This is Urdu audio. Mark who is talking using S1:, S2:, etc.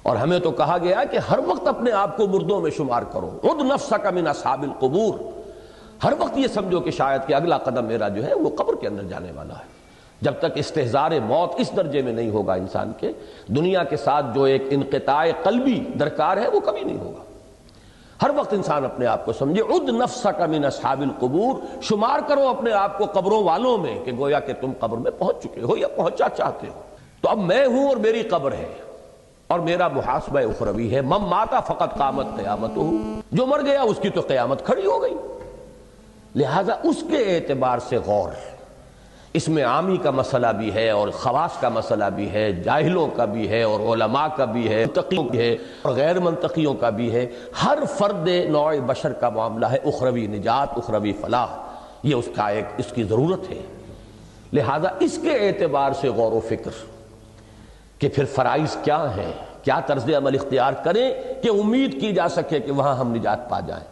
S1: اور ہمیں تو کہا گیا کہ ہر وقت اپنے آپ کو مردوں میں شمار کرو، عد نفسک من اصحاب القبور، ہر وقت یہ سمجھو کہ شاید کہ اگلا قدم میرا جو ہے وہ قبر کے اندر جانے والا ہے۔ جب تک استحضار موت اس درجے میں نہیں ہوگا انسان کے، دنیا کے ساتھ جو ایک انقطاع قلبی درکار ہے وہ کبھی نہیں ہوگا۔ ہر وقت انسان اپنے آپ کو سمجھے، عد نفسک من اصحاب القبور، شمار کرو اپنے آپ کو قبروں والوں میں، کہ گویا کہ تم قبر میں پہنچ چکے ہو یا پہنچا چاہتے ہو۔ تو اب میں ہوں اور میری قبر ہے اور میرا محاسبہ اخروی ہے۔ من مات فقط قامت قیامتہ، جو مر گیا اس کی تو قیامت کھڑی ہو گئی۔ لہذا اس کے اعتبار سے غور، اس میں عامی کا مسئلہ بھی ہے اور خواص کا مسئلہ بھی ہے، جاہلوں کا بھی ہے اور علماء کا بھی ہے، منطقیوں کا ہے اور غیر منطقیوں کا بھی ہے۔ ہر فرد نوع بشر کا معاملہ ہے اخروی نجات، اخروی فلاح، یہ اس کی ضرورت ہے۔ لہذا اس کے اعتبار سے غور و فکر کہ پھر فرائض کیا ہیں، کیا طرز عمل اختیار کریں کہ امید کی جا سکے کہ وہاں ہم نجات پا جائیں۔